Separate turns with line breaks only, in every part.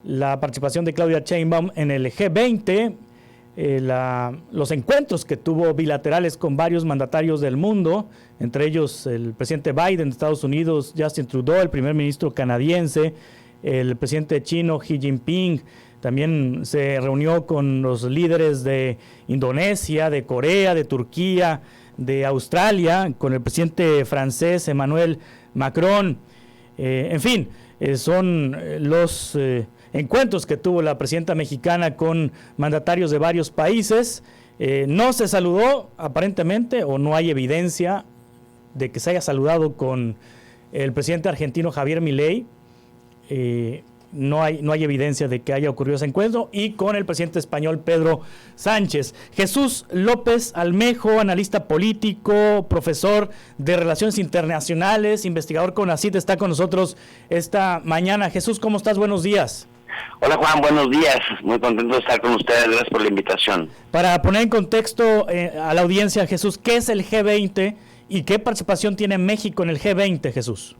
La participación de Claudia Sheinbaum en el G20, los encuentros que tuvo bilaterales con varios mandatarios del mundo, entre ellos el presidente Biden de Estados Unidos, Justin Trudeau, el primer ministro canadiense, el presidente chino Xi Jinping. También se reunió con los líderes de Indonesia, de Corea, de Turquía, de Australia, con el presidente francés Emmanuel Macron. En fin, son los encuentros que tuvo la presidenta mexicana con mandatarios de varios países. No se saludó aparentemente, o no hay evidencia de que se haya saludado con el presidente argentino Javier Milei. No hay evidencia de que haya ocurrido ese encuentro, y con el presidente español Pedro Sánchez. Jesús López Almejo, analista político, profesor de Relaciones Internacionales, investigador con CONACYT, está con nosotros esta mañana. Jesús, ¿cómo estás? Buenos días.
Hola Juan, buenos días. Muy contento de estar con ustedes. Gracias por la invitación.
Para poner en contexto a la audiencia, Jesús, ¿qué es el G20 y qué participación tiene México en el G20, Jesús?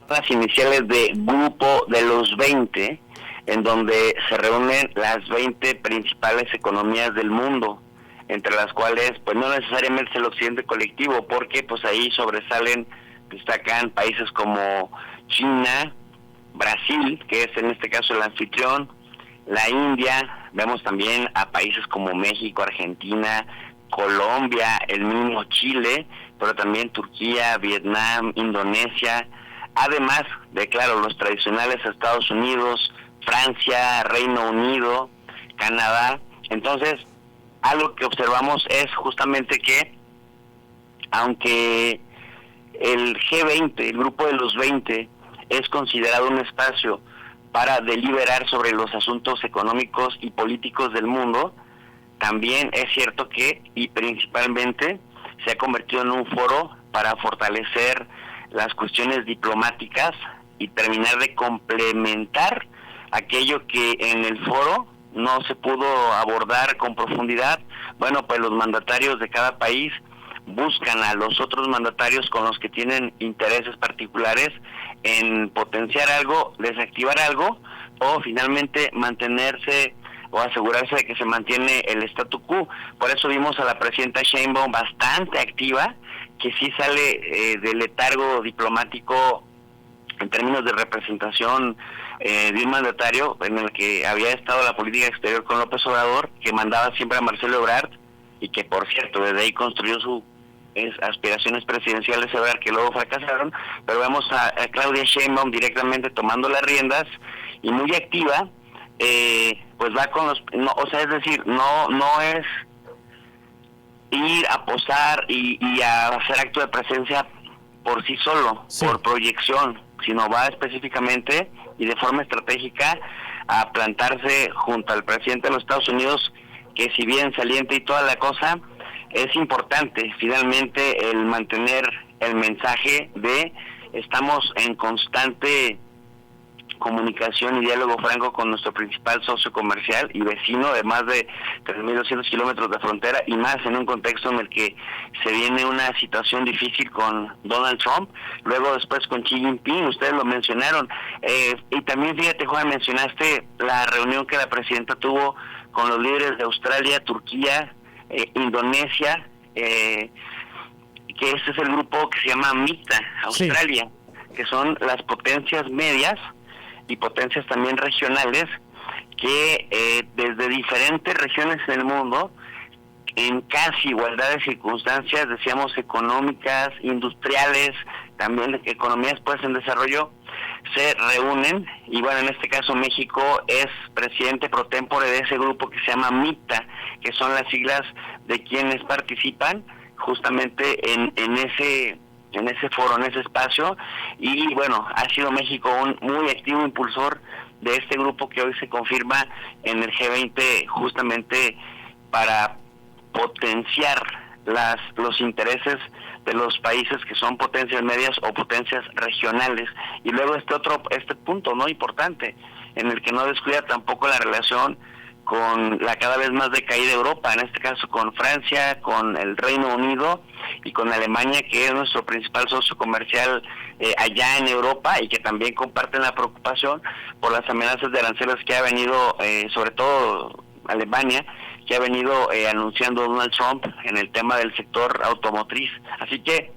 Las iniciales de Grupo de los 20, en donde se reúnen las 20 principales economías del mundo, entre las cuales pues no necesariamente es el occidente colectivo, porque pues ahí destacan países como China, Brasil, que es en este caso el anfitrión, la India, vemos también a países como México, Argentina, Colombia, el mismo Chile, pero también Turquía, Vietnam, Indonesia, además de, claro, los tradicionales Estados Unidos, Francia, Reino Unido, Canadá. Entonces, algo que observamos es justamente que, aunque el G20, el grupo de los 20, es considerado un espacio para deliberar sobre los asuntos económicos y políticos del mundo, también es cierto que, y principalmente, se ha convertido en un foro para fortalecer las cuestiones diplomáticas y terminar de complementar aquello que en el foro no se pudo abordar con profundidad. Bueno, pues los mandatarios de cada país buscan a los otros mandatarios con los que tienen intereses particulares en potenciar algo, desactivar algo, o finalmente mantenerse o asegurarse de que se mantiene el statu quo. Por eso vimos a la presidenta Sheinbaum bastante activa, que sí sale del letargo diplomático en términos de representación de un mandatario en el que había estado la política exterior con López Obrador, que mandaba siempre a Marcelo Ebrard, y que por cierto desde ahí construyó sus aspiraciones presidenciales Ebrard, que luego fracasaron. Pero vemos a Claudia Sheinbaum directamente tomando las riendas y muy activa, pues va con los, no, o sea, es decir, no es ir a posar y a hacer acto de presencia por sí solo, sí, por proyección, sino va específicamente y de forma estratégica a plantarse junto al presidente de los Estados Unidos, que si bien saliente y toda la cosa, es importante finalmente el mantener el mensaje de estamos en constante comunicación y diálogo franco con nuestro principal socio comercial y vecino de más de 3.200 kilómetros de frontera, y más en un contexto en el que se viene una situación difícil con Donald Trump, luego después con Xi Jinping, ustedes lo mencionaron, y también fíjate Juan, mencionaste la reunión que la presidenta tuvo con los líderes de Australia, Turquía, Indonesia, que este es el grupo que se llama MICTA, Australia, sí, que son las potencias medias y potencias también regionales que desde diferentes regiones del mundo, en casi igualdad de circunstancias, decíamos económicas, industriales, también economías pues en desarrollo, se reúnen. Y bueno, en este caso México es presidente pro tempore de ese grupo que se llama MICTA, que son las siglas de quienes participan justamente en ese foro, en ese espacio. Y bueno, ha sido México un muy activo impulsor de este grupo que hoy se confirma en el G20, justamente para potenciar los intereses de los países que son potencias medias o potencias regionales. Y luego este punto no importante, en el que no descuida tampoco la relación con la cada vez más decaída Europa, en este caso con Francia, con el Reino Unido y con Alemania, que es nuestro principal socio comercial allá en Europa, y que también comparten la preocupación por las amenazas de aranceles que ha venido, sobre todo Alemania, que ha venido anunciando Donald Trump en el tema del sector automotriz. Así que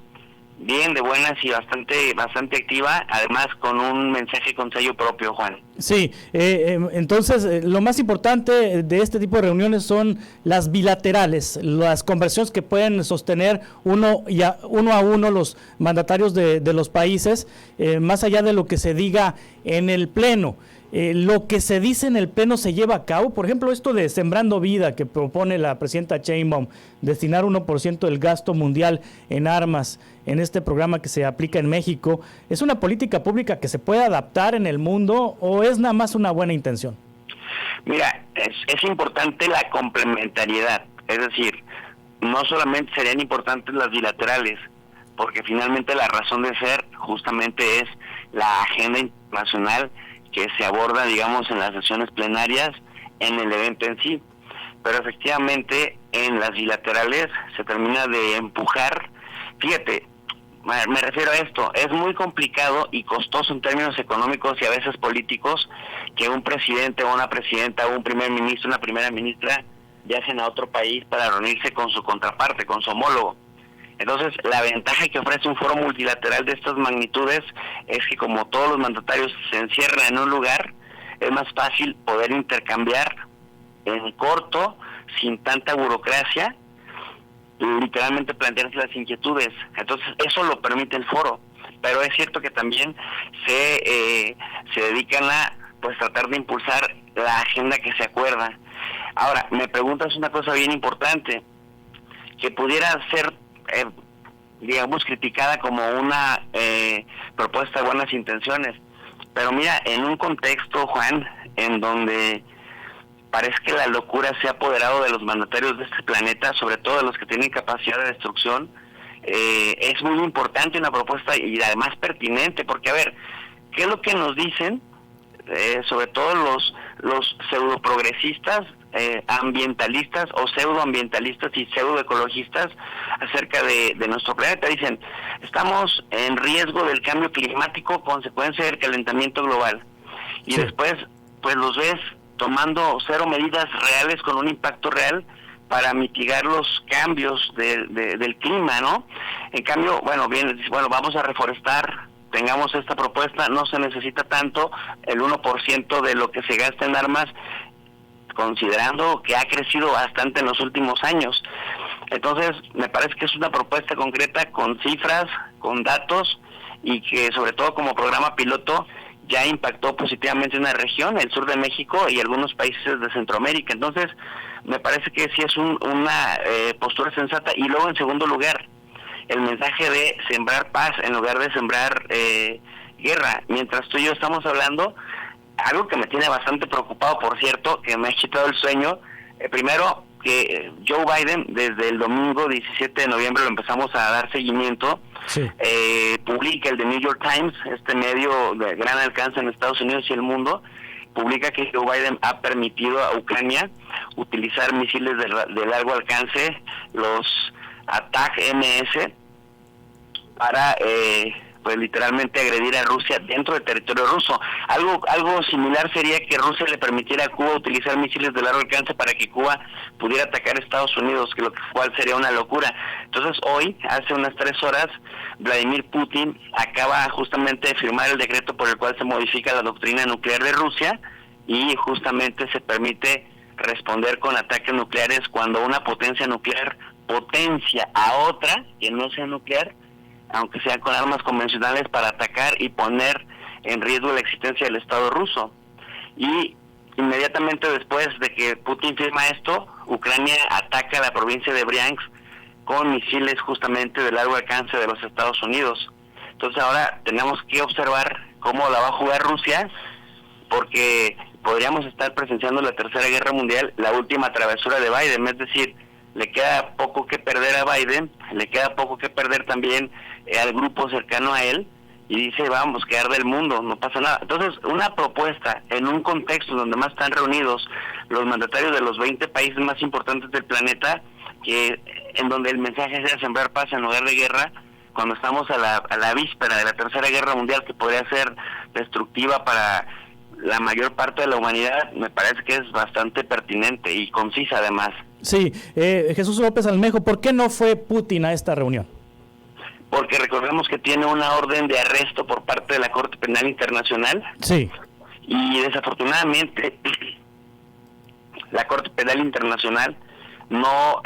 bien, de buenas y bastante activa, además con un mensaje con sello propio, Juan.
Sí, entonces lo más importante de este tipo de reuniones son las bilaterales, las conversaciones que pueden sostener uno a uno los mandatarios de los países, más allá de lo que se diga en el Pleno. Lo que se dice en el Pleno se lleva a cabo. Por ejemplo, esto de Sembrando Vida que propone la presidenta Sheinbaum, destinar 1% del gasto mundial en armas en este programa que se aplica en México, ¿es una política pública que se puede adaptar en el mundo o es nada más una buena intención?
Mira, es importante la complementariedad, es decir, no solamente serían importantes las bilaterales, porque finalmente la razón de ser justamente es la agenda internacional que se aborda, digamos, en las sesiones plenarias, en el evento en sí. Pero efectivamente, en las bilaterales se termina de empujar. Fíjate, me refiero a esto, es muy complicado y costoso en términos económicos y a veces políticos que un presidente o una presidenta o un primer ministro, una primera ministra viajen a otro país para reunirse con su contraparte, con su homólogo. Entonces, la ventaja que ofrece un foro multilateral de estas magnitudes es que como todos los mandatarios se encierran en un lugar, es más fácil poder intercambiar en corto, sin tanta burocracia, literalmente plantearse las inquietudes. Entonces, eso lo permite el foro. Pero es cierto que también se dedican a pues tratar de impulsar la agenda que se acuerda. Ahora, me preguntas una cosa bien importante, que pudiera ser digamos criticada como una propuesta de buenas intenciones, pero mira, en un contexto, Juan, en donde parece que la locura se ha apoderado de los mandatarios de este planeta, sobre todo de los que tienen capacidad de destrucción, es muy importante una propuesta y además pertinente, porque a ver, ¿qué es lo que nos dicen sobre todo los pseudoprogresistas, ambientalistas o pseudoambientalistas y pseudoecologistas acerca de nuestro planeta? Dicen, estamos en riesgo del cambio climático, consecuencia del calentamiento global. Y sí, después, pues los ves tomando cero medidas reales con un impacto real para mitigar los cambios del clima, ¿no? En cambio, bueno, vamos a reforestar, tengamos esta propuesta, no se necesita tanto, el 1% de lo que se gasta en armas, considerando que ha crecido bastante en los últimos años. Entonces, me parece que es una propuesta concreta con cifras, con datos, y que sobre todo como programa piloto ya impactó positivamente en una región, el sur de México y algunos países de Centroamérica. Entonces, me parece que sí es una postura sensata. Y luego, en segundo lugar, el mensaje de sembrar paz en lugar de sembrar guerra. Mientras tú y yo estamos hablando, algo que me tiene bastante preocupado, por cierto, que me ha quitado el sueño, primero que Joe Biden, desde el domingo 17 de noviembre lo empezamos a dar seguimiento, sí, publica el The New York Times, este medio de gran alcance en Estados Unidos y el mundo, publica que Joe Biden ha permitido a Ucrania utilizar misiles de largo alcance, los ATAC-MS, para pues literalmente agredir a Rusia dentro del territorio ruso. Algo similar sería que Rusia le permitiera a Cuba utilizar misiles de largo alcance para que Cuba pudiera atacar a Estados Unidos, que lo cual sería una locura. Entonces hoy, hace unas 3 horas, Vladimir Putin acaba justamente de firmar el decreto por el cual se modifica la doctrina nuclear de Rusia y justamente se permite responder con ataques nucleares cuando una potencia nuclear potencia a otra que no sea nuclear, aunque sea con armas convencionales, para atacar y poner en riesgo la existencia del Estado ruso. Y inmediatamente después de que Putin firma esto, Ucrania ataca la provincia de Bryansk con misiles justamente de largo alcance de los Estados Unidos. Entonces ahora tenemos que observar cómo la va a jugar Rusia, porque podríamos estar presenciando la Tercera Guerra Mundial, la última travesura de Biden, es decir, le queda poco que perder a Biden, le queda poco que perder también al grupo cercano a él, y dice vamos a quedar del mundo, no pasa nada. Entonces, una propuesta en un contexto donde más están reunidos los mandatarios de los 20 países más importantes del planeta, que en donde el mensaje sea sembrar paz en lugar de guerra, cuando estamos a la víspera de la Tercera Guerra Mundial, que podría ser destructiva para la mayor parte de la humanidad, me parece que es bastante pertinente y concisa además.
Sí, Jesús López Almejo, ¿por qué no fue Putin a esta reunión?
Porque recordemos que tiene una orden de arresto por parte de la Corte Penal Internacional.
Sí.
Y desafortunadamente la Corte Penal Internacional no,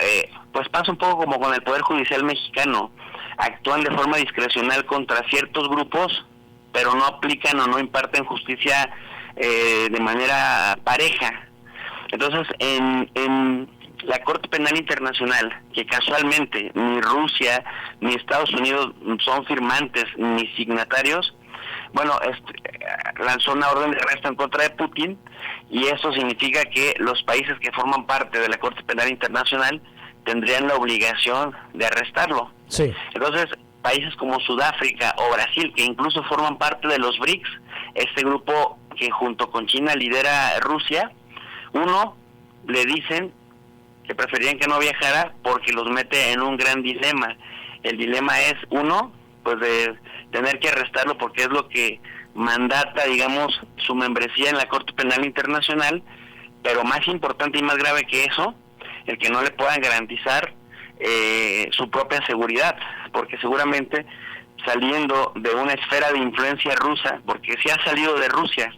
pues pasa un poco como con el Poder Judicial mexicano, actúan de forma discrecional contra ciertos grupos, pero no aplican o no imparten justicia de manera pareja. Entonces, en la Corte Penal Internacional, que casualmente ni Rusia ni Estados Unidos son firmantes ni signatarios, bueno, lanzó una orden de arresto en contra de Putin, y eso significa que los países que forman parte de la Corte Penal Internacional tendrían la obligación de arrestarlo.
Sí.
Entonces, países como Sudáfrica o Brasil, que incluso forman parte de los BRICS, este grupo que junto con China lidera Rusia, le dicen que preferían que no viajara porque los mete en un gran dilema. El dilema es, pues de tener que arrestarlo porque es lo que mandata, digamos, su membresía en la Corte Penal Internacional, pero más importante y más grave que eso, el que no le puedan garantizar su propia seguridad, porque seguramente saliendo de una esfera de influencia rusa, porque sí ha salido de Rusia,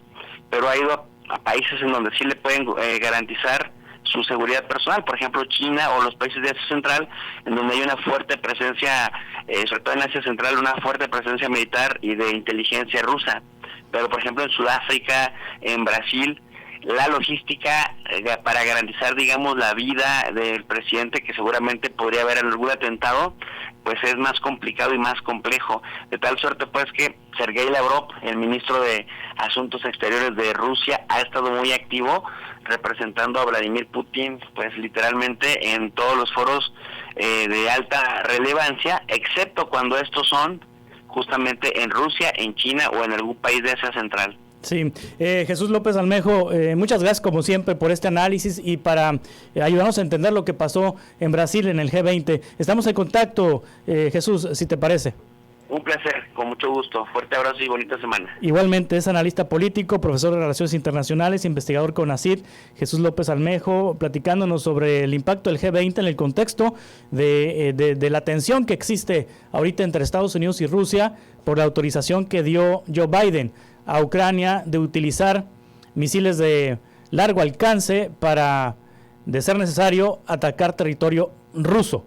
pero ha ido a países en donde sí le pueden garantizar su seguridad personal, por ejemplo China o los países de Asia Central, en donde hay una fuerte presencia, sobre todo en Asia Central, una fuerte presencia militar y de inteligencia rusa. Pero por ejemplo en Sudáfrica, en Brasil, la logística para garantizar, digamos, la vida del presidente, que seguramente podría haber algún atentado, pues es más complicado y más complejo, de tal suerte pues que Sergei Lavrov, el ministro de Asuntos Exteriores de Rusia, ha estado muy activo representando a Vladimir Putin, pues literalmente en todos los foros de alta relevancia, excepto cuando estos son justamente en Rusia, en China o en algún país de Asia Central.
Sí, Jesús López Almejo, muchas gracias como siempre por este análisis y para ayudarnos a entender lo que pasó en Brasil en el G20. Estamos en contacto, Jesús, si te parece.
Un placer, con mucho gusto. Fuerte abrazo y bonita semana.
Igualmente es analista político, profesor de Relaciones Internacionales, investigador con CONACYT, Jesús López Almejo, platicándonos sobre el impacto del G20 en el contexto de la tensión que existe ahorita entre Estados Unidos y Rusia por la autorización que dio Joe Biden a Ucrania de utilizar misiles de largo alcance para, de ser necesario, atacar territorio ruso.